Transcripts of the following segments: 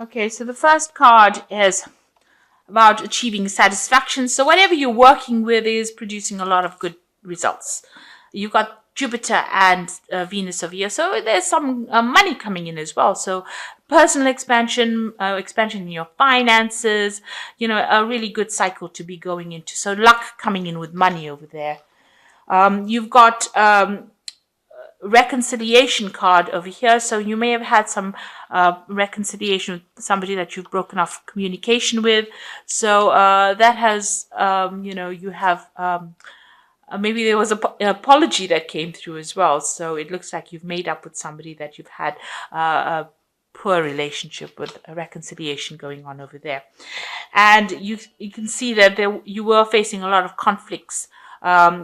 Okay, so the first card is about achieving satisfaction. So whatever you're working with is producing a lot of good results. You've got Jupiter and Venus over here, so there's some money coming in as well. So personal expansion, expansion in your finances, a really good cycle to be going into. So luck coming in with money over there. You've got reconciliation card over here. So you may have had some reconciliation with somebody that you've broken off communication with. So that has, you have maybe there was an apology that came through as well. So it looks like you've made up with somebody that you've had a poor relationship with, a reconciliation going on over there. And you can see that you were facing a lot of conflicts.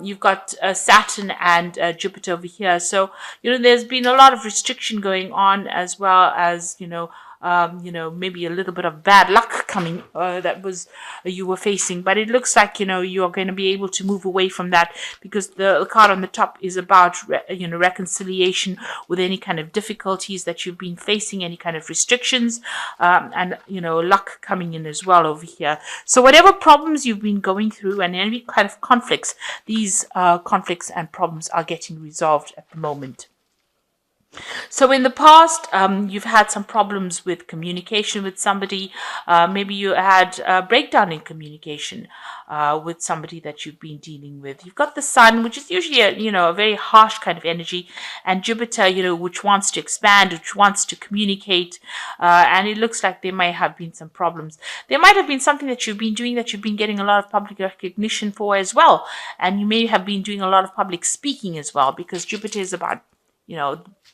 You've got Saturn and Jupiter over here. So, there's been a lot of restriction going on, as well as, maybe a little bit of bad luck coming that was you were facing. But it looks like, you're going to be able to move away from that, because the card on the top is about, reconciliation with any kind of difficulties that you've been facing, any kind of restrictions, and, luck coming in as well over here. So whatever problems you've been going through and any kind of conflicts, these conflicts and problems are getting resolved at the moment. So in the past, you've had some problems with communication with somebody. Maybe you had a breakdown in communication with somebody that you've been dealing with. You've got the Sun, which is usually a very harsh kind of energy, and Jupiter, which wants to expand, which wants to communicate. And it looks like there might have been some problems. There might have been something that you've been doing that you've been getting a lot of public recognition for as well. And you may have been doing a lot of public speaking as well, because Jupiter is about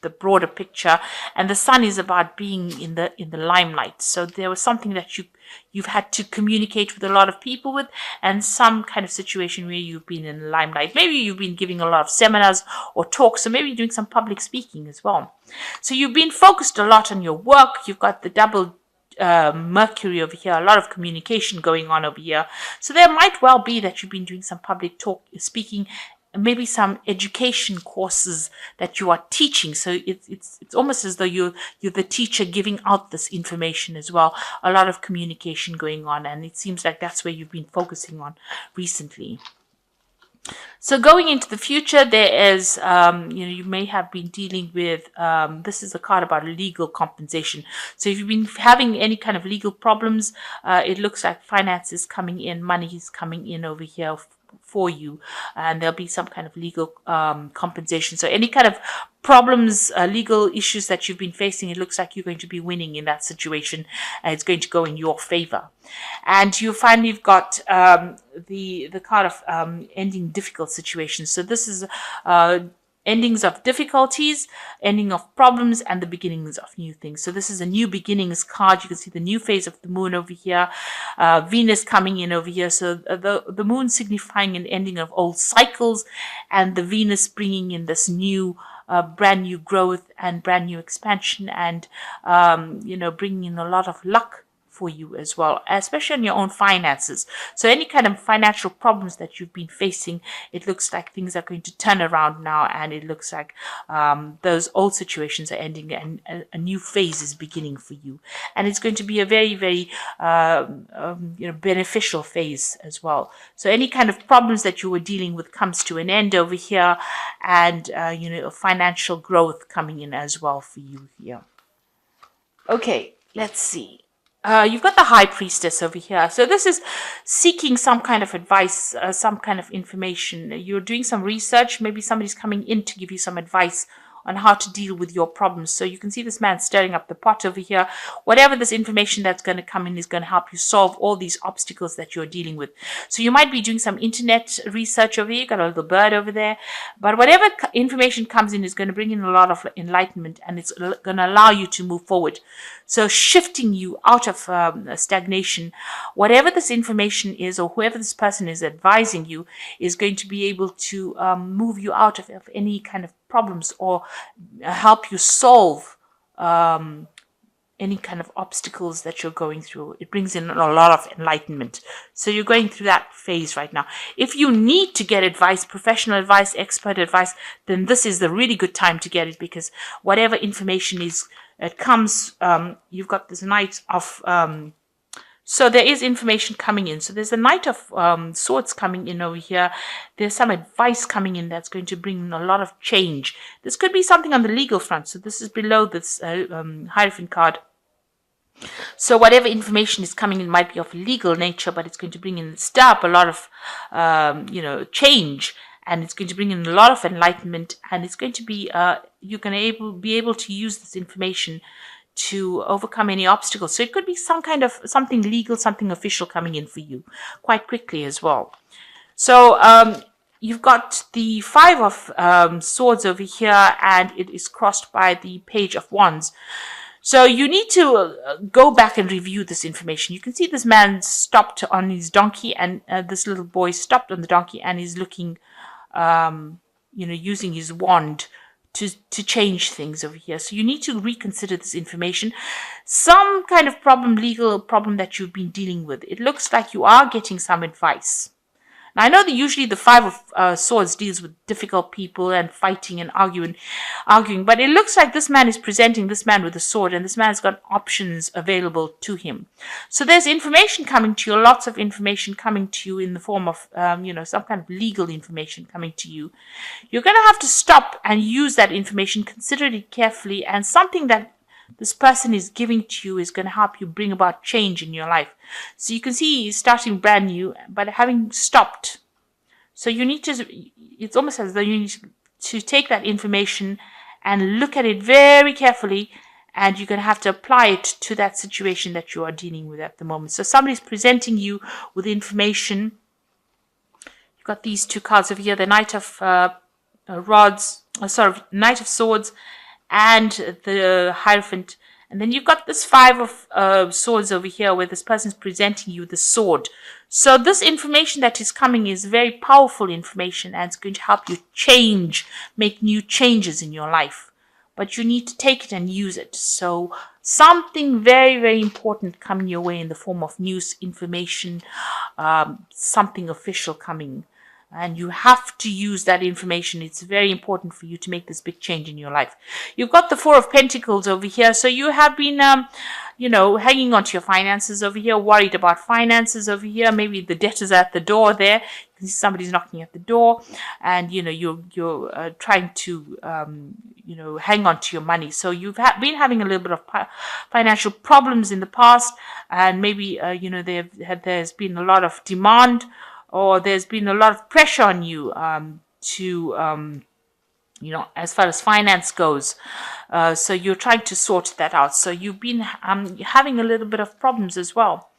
the broader picture, and the Sun is about being in the limelight. So there was something that you've had to communicate with a lot of people with, and some kind of situation where you've been in the limelight. Maybe you've been giving a lot of seminars or talks, or maybe you're doing some public speaking as well. So you've been focused a lot on your work. You've got the double Mercury over here, a lot of communication going on over here. So there might well be that you've been doing some public speaking, maybe some education courses that you are teaching. So it's almost as though you're the teacher giving out this information as well. A lot of communication going on, and it seems like that's where you've been focusing on recently. So going into the future, there is, you may have been dealing with, this is a card about legal compensation. So if you've been having any kind of legal problems, it looks like finance is coming in, money is coming in over here for you, and there'll be some kind of legal compensation. So any kind of problems, legal issues that you've been facing, it looks like you're going to be winning in that situation, and it's going to go in your favor. And you find you've got the card of ending difficult situations. So this is endings of difficulties, ending of problems, and the beginnings of new things. So this is a new beginnings card. You can see the new phase of the moon over here, Venus coming in over here. So the moon signifying an ending of old cycles, and the Venus bringing in this new brand new growth and brand new expansion, and bringing in a lot of luck for you as well, especially on your own finances. So any kind of financial problems that you've been facing, it looks like things are going to turn around now, and it looks like those old situations are ending, and a new phase is beginning for you. And it's going to be a very, very beneficial phase as well. So any kind of problems that you were dealing with comes to an end over here, and financial growth coming in as well for you here. Okay, let's see. You've got the High Priestess over here. So this is seeking some kind of advice, some kind of information. You're doing some research. Maybe somebody's coming in to give you some advice on how to deal with your problems. So you can see this man stirring up the pot over here. Whatever this information that's going to come in is going to help you solve all these obstacles that you're dealing with. So you might be doing some internet research over here. You've got a little bird over there. But whatever information comes in is going to bring in a lot of enlightenment, and it's going to allow you to move forward. So shifting you out of stagnation. Whatever this information is, or whoever this person is advising you, is going to be able to move you out of any kind of problems, or help you solve any kind of obstacles that you're going through. It brings in a lot of enlightenment. So you're going through that phase right now. If you need to get advice, professional advice, expert advice, then this is the really good time to get it, because whatever information is, it comes, you've got this Knight of, so there is information coming in. So there's a Knight of Swords coming in over here. There's some advice coming in that's going to bring in a lot of change. This could be something on the legal front. So this is below this Hierophant card. So whatever information is coming in might be of legal nature, but it's going to bring in, stir up a lot of, change. And it's going to bring in a lot of enlightenment. And it's going to be, you're going to be able to use this information to overcome any obstacles. So it could be some kind of something legal, something official coming in for you quite quickly as well. So you've got the Five of Swords over here, and it is crossed by the Page of Wands. So you need to go back and review this information. You can see this man stopped on his donkey, and this little boy stopped on the donkey and is looking, using his wand to change things over here. So you need to reconsider this information. Some kind of problem, legal problem that you've been dealing with. It looks like you are getting some advice. Now, I know that usually the Five of Swords deals with difficult people and fighting and arguing, but it looks like this man is presenting this man with a sword, and this man has got options available to him. So there's information coming to you, lots of information coming to you in the form of, some kind of legal information coming to you. You're going to have to stop and use that information, consider it carefully, and something that this person is giving to you is going to help you bring about change in your life. So you can see he's starting brand new, but having stopped. So you need to, it's almost as though you need to take that information and look at it very carefully, and you're going to have to apply it to that situation that you are dealing with at the moment. So somebody's presenting you with information. You've got these two cards over here, the Knight of Knight of Swords and the Hierophant. And then you've got this Five of Swords over here, where this person's presenting you the sword. So this information that is coming is very powerful information, and it's going to help you change, make new changes in your life. But you need to take it and use it. So something very, very important coming your way in the form of news, information, something official coming. And you have to use that information. It's very important for you to make this big change in your life. You've got the Four of Pentacles over here. So you have been, hanging on to your finances over here, worried about finances over here. Maybe the debtors are at the door there. You can see somebody's knocking at the door, and, you're trying to, hang on to your money. So you've been having a little bit of financial problems in the past, and maybe, there's been a lot of demand, or there's been a lot of pressure on you as far as finance goes. So you're trying to sort that out. So you've been having a little bit of problems as well.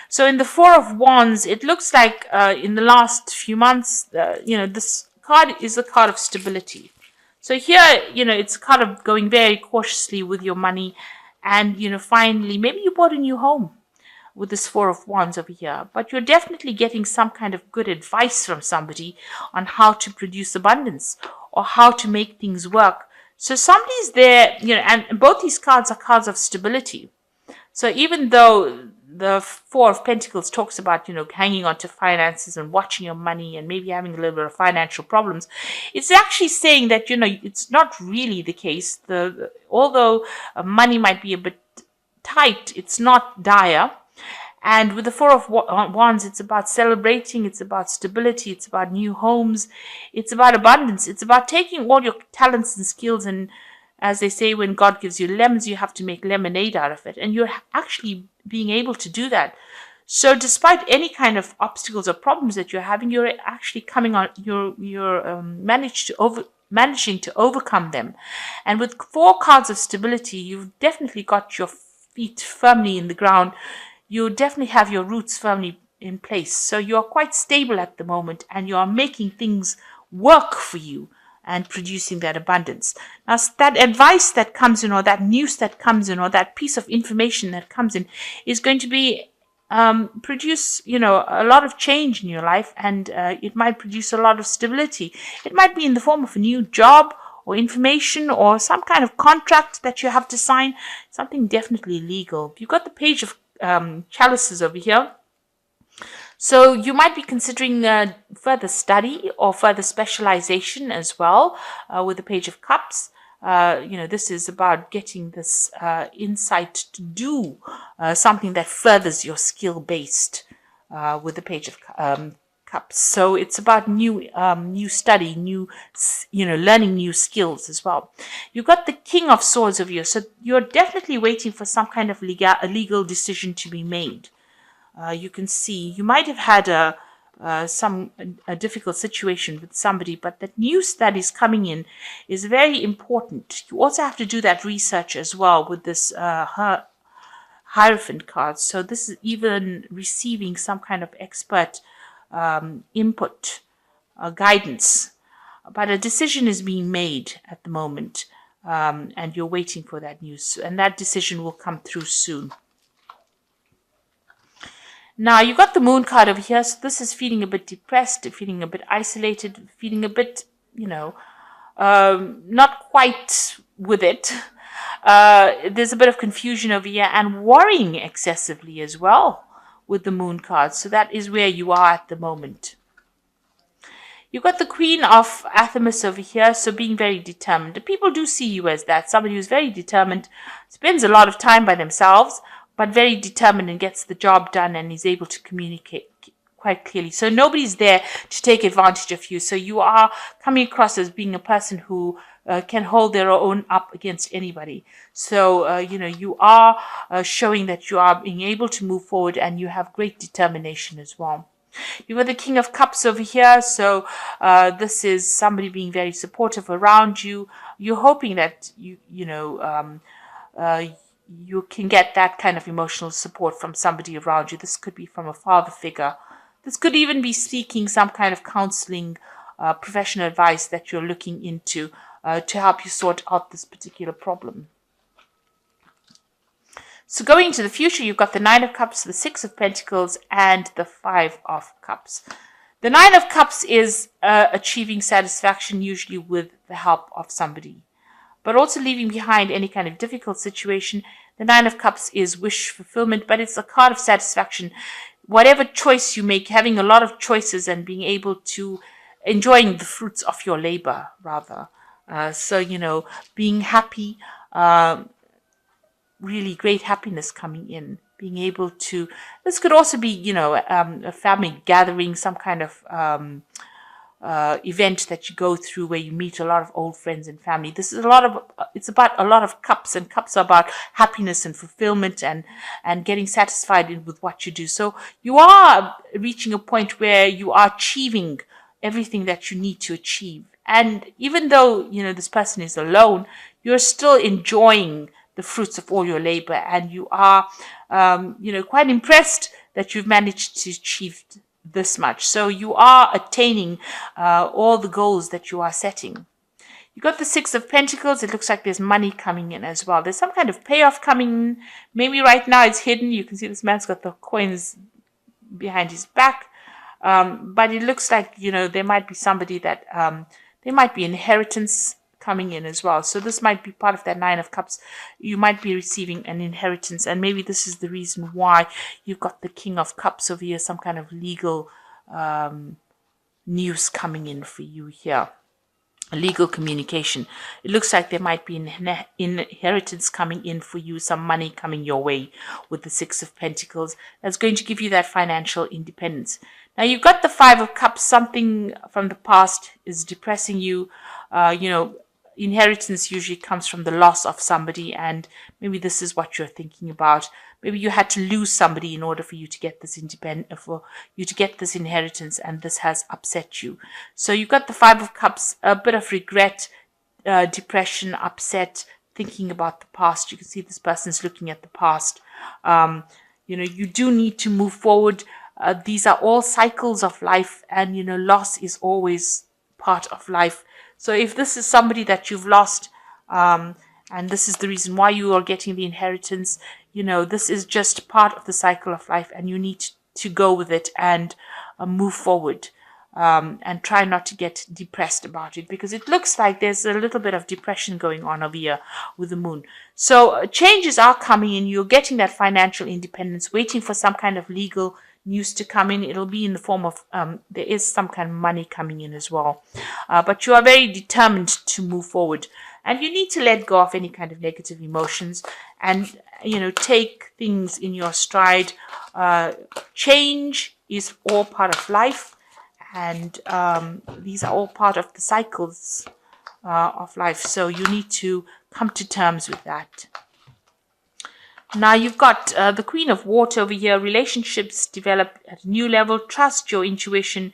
So in the Four of Wands, it looks like in the last few months, this card is a card of stability. So here, it's a card of going very cautiously with your money, and, finally, maybe you bought a new home with this Four of Wands over here, but you're definitely getting some kind of good advice from somebody on how to produce abundance or how to make things work. So somebody's there, and both these cards are cards of stability. So even though the Four of Pentacles talks about, hanging on to finances and watching your money and maybe having a little bit of financial problems, it's actually saying that, it's not really the case. Although money might be a bit tight, it's not dire. And with the Four of Wands, it's about celebrating, it's about stability, it's about new homes, it's about abundance, it's about taking all your talents and skills, and as they say, when God gives you lemons, you have to make lemonade out of it. And you're actually being able to do that. So despite any kind of obstacles or problems that you're having, you're actually coming on, you're managing to overcome them. And with 4 cards of stability, you've definitely got your feet firmly in the ground. You definitely have your roots firmly in place. So you're quite stable at the moment, and you are making things work for you and producing that abundance. Now, that advice that comes in, or that news that comes in, or that piece of information that comes in is going to be produce, a lot of change in your life, and it might produce a lot of stability. It might be in the form of a new job, or information or some kind of contract that you have to sign, something definitely legal. You've got the Page of Chalices over here. So you might be considering further study or further specialization as well with the Page of Cups. This is about getting this insight to do something that furthers your skill based with the Page of Cups. So it's about new study, learning new skills as well. You've got the King of Swords over here. So you're definitely waiting for some kind of legal decision to be made. You can see you might have had a difficult situation with somebody, but that news that is coming in is very important. You also have to do that research as well with this Hierophant card. So this is even receiving some kind of expert input, guidance. But a decision is being made at the moment, and you're waiting for that news. And that decision will come through soon. Now, you've got the Moon card over here. So this is feeling a bit depressed, feeling a bit isolated, feeling a bit, not quite with it. There's a bit of confusion over here and worrying excessively as well with the Moon card. So that is where you are at the moment. You've got the Queen of Athamas over here, so being very determined. People do see you as that, somebody who's very determined, spends a lot of time by themselves, but very determined and gets the job done and is able to communicate quite clearly. So nobody's there to take advantage of you. So you are coming across as being a person who can hold their own up against anybody. So, you are showing that you are being able to move forward and you have great determination as well. You've got the King of Cups over here. So this is somebody being very supportive around you. You're hoping that you can get that kind of emotional support from somebody around you. This could be from a father figure. This could even be seeking some kind of counseling, professional advice that you're looking into to help you sort out this particular problem. So going into the future, you've got the Nine of Cups, the Six of Pentacles, and the Five of Cups. The Nine of Cups is achieving satisfaction, usually with the help of somebody, but also leaving behind any kind of difficult situation. The Nine of Cups is wish fulfillment, but it's a card of satisfaction. Whatever choice you make, having a lot of choices and being able to enjoying the fruits of your labor, rather. Being happy, really great happiness coming in. Being able to, this could also be, a family gathering, some kind of event that you go through where you meet a lot of old friends and family. This is it's about a lot of cups, and cups are about happiness and fulfillment and getting satisfied with what you do. So you are reaching a point where you are achieving everything that you need to achieve. And even though, this person is alone, you're still enjoying the fruits of all your labor, and you are, quite impressed that you've managed to achieve this much. So you are attaining all the goals that you are setting. You got the Six of Pentacles. It looks like there's money coming in as well. There's some kind of payoff coming in. Maybe right now it's hidden. You can see this man's got the coins behind his back. But it looks like, there might be somebody that, there might be inheritance coming in as well. So this might be part of that Nine of Cups. You might be receiving an inheritance, and maybe this is the reason why you've got the King of Cups over here, some kind of legal news coming in for you here. A legal communication. It looks like there might be an inheritance coming in for you, some money coming your way with the Six of Pentacles. That's going to give you that financial independence. Now you've got the Five of Cups. Something from the past is depressing you. Inheritance usually comes from the loss of somebody, and maybe this is what you're thinking about. Maybe you had to lose somebody in order for you to get this inheritance, and this has upset you. So you've got the Five of Cups, a bit of regret, depression, upset, thinking about the past. You can see this person's looking at the past. You do need to move forward. These are all cycles of life, and loss is always part of life. So if this is somebody that you've lost, and this is the reason why you are getting the inheritance, this is just part of the cycle of life, and you need to go with it and move forward. and try not to get depressed about it, because it looks like there's a little bit of depression going on over here with the moon. So changes are coming in. You're getting that financial independence, waiting for some kind of legal news to come in. It'll be in the form of there is some kind of money coming in as well, but you are very determined to move forward, and you need to let go of any kind of negative emotions and take things in your stride. Change is all part of life, and these are all part of the cycles of life. So you need to come to terms with that. Now you've got the Queen of Water over here. Relationships develop at a new level. Trust your intuition.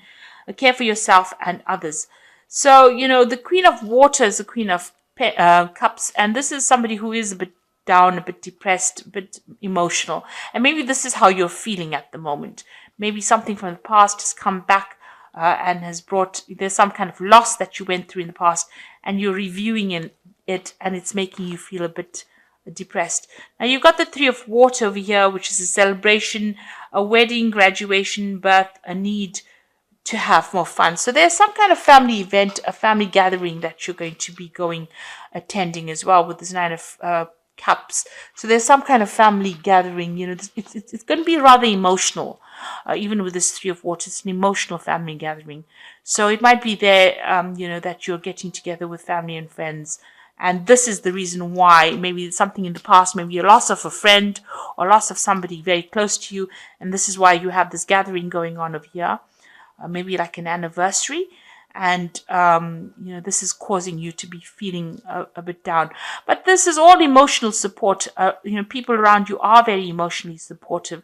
Care for yourself and others. So, the Queen of Water is the Queen of Cups. And this is somebody who is a bit down, a bit depressed, a bit emotional. And maybe this is how you're feeling at the moment. Maybe something from the past has come back and has there's some kind of loss that you went through in the past. And you're reviewing it, and it's making you feel a bit depressed. Now you've got the Three of Water over here, which is a celebration, a wedding, graduation, birth, a need to have more fun. So there's some kind of family event, a family gathering that you're going to be attending as well with this Nine of Cups. So there's some kind of family gathering. It's going to be rather emotional. Even with this Three of Water, it's an emotional family gathering. So it might be there, that you're getting together with family and friends. And this is the reason why. Maybe it's something in the past, maybe a loss of a friend or loss of somebody very close to you. And this is why you have this gathering going on over here, maybe like an anniversary. And, this is causing you to be feeling a bit down. But this is all emotional support. People around you are very emotionally supportive.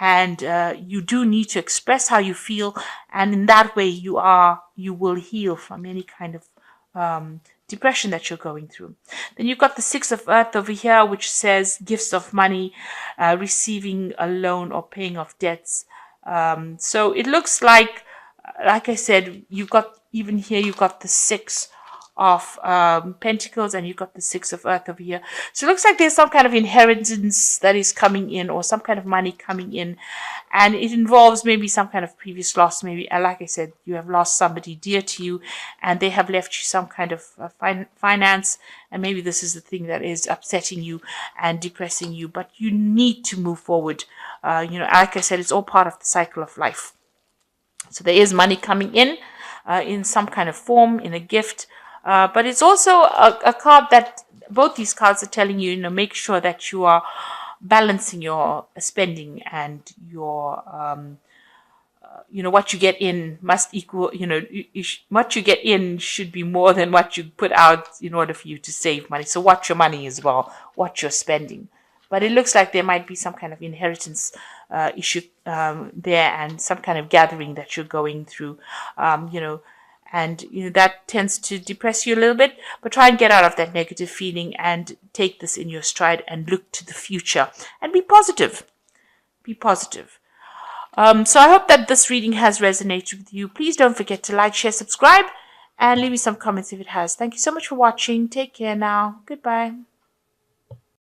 And you do need to express how you feel. And in that way, you will heal from any kind of depression that you're going through. Then you've got the Six of Earth over here, which says gifts of money, receiving a loan or paying off debts. So it looks like I said, you've got the Six of Pentacles, and you've got the Six of Earth over here. So it looks like there's some kind of inheritance that is coming in, or some kind of money coming in, and it involves maybe some kind of previous loss. Maybe, like I said, you have lost somebody dear to you, and they have left you some kind of finance, and maybe this is the thing that is upsetting you and depressing you. But you need to move forward. Like I said, it's all part of the cycle of life. So there is money coming in some kind of form, in a gift. But it's also a card that both these cards are telling you, make sure that you are balancing your spending, and your, what you get in must equal, what you get in should be more than what you put out in order for you to save money. So watch your money as well, watch your spending. But it looks like there might be some kind of inheritance issue there, and some kind of gathering that you're going through, and that tends to depress you a little bit. But try and get out of that negative feeling and take this in your stride and look to the future and be positive. Be positive. So I hope that this reading has resonated with you. Please don't forget to like, share, subscribe, and leave me some comments if it has. Thank you so much for watching. Take care now. Goodbye.